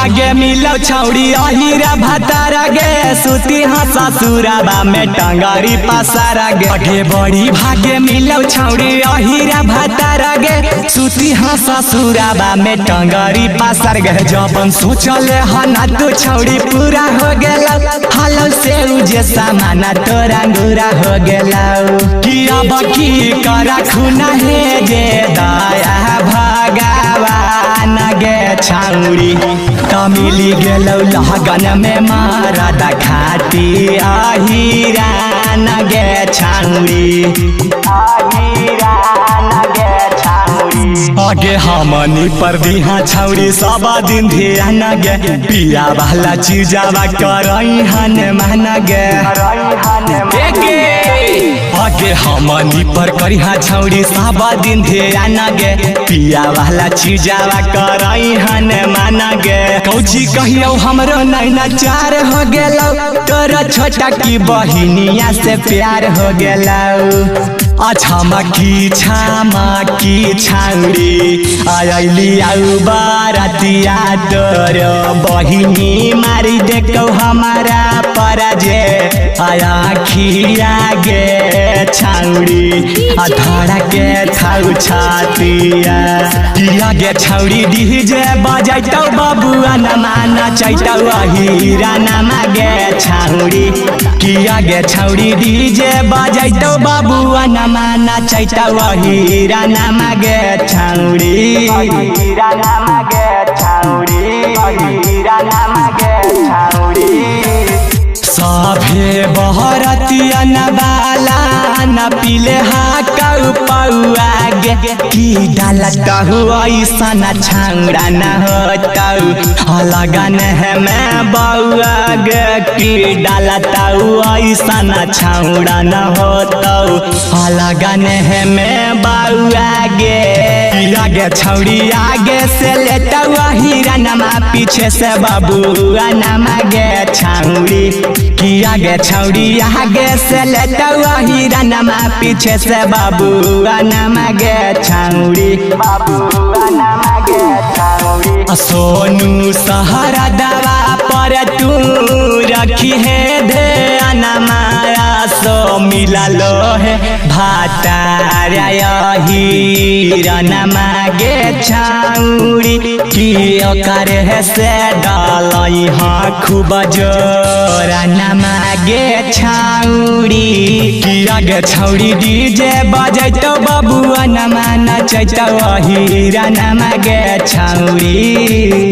भागे मिलो छौड़ी अहिरा भातारा गे सुती हंसा सुराबा में टंगरी पसारा गे अगे बड़ी भागे मिलो छौड़ी अहिरा भातारा गे सुती हंसा सुराबा में टंगरी पसार गे जबन सोचले हना तो छौड़ी पूरा हो गेला हालो से उजे सामाना तोरा गुरा हो गेला कि अब की करा खुना हे जे दया भगवान गे छौड़ी तमिली गेलौ लगन में मारा दखाती अहिरा न गे छौड़ी आगे हमनी पर दिहा छौड़ी सब दिन ध्यान गे पिया वाला चीजावा करई हन मान गे आगे हमनी पर करिहा छौड़ी सब दिन ध्यान गे पिया वाला चीजावा करई हन मान गे कौची कहियो हमरो नैना चार हो गेलौ तोरा छोटा की बहिनिया से प्यार हो गेलौ छमा की छौड़ी आइली आउ बारातिया तोर बहिनी मारी देखौ हमारा पराजे आया खिया गे छौड़ी धड़ा के छौ छातिया किया गे छौड़ी डीजे बजैतौ बबुआ न माना चैतौ अहिरा नमा गे छौड़ी किया गे छौड़ी डीजे बजैतौ बबुआ न माना चैतौ अहिरा नमा गे छौड़ी अहिरा नमा गे छौड़ी अहिरा नमा गे छौड़ी सभे बहरतिया न बाला न पीले हाकौ पौआ गे की डालत हुआ ऐसन छौड़ा न होतौ लगन है मैं बउआ गे की डालत हुआ ऐसन छौड़ा न होतौ लगन है मैं बउआ गे आगे छौड़ी आगे से लेतौ अहिरा नमा पीछे से बबुआ नमा गे छौड़ी किया गे छौड़ी आगे से लेतौ अहिरा नमा पीछे से बबुआ नमा गे छौड़ी बबुआ नमा गे छौड़ी सोनू सहारा दवा पर तू रखी है ध्यान माया सो मिला लो है भातारा अहिरा नमा गे छौड़ी की ओकर है से डालई हाँ खूब जोरा नमा गे छौड़ी किया गे छौड़ी डीजे बजैतौ बबुआ नमा नचैतौ अहिरा नमा गे छौड़ी।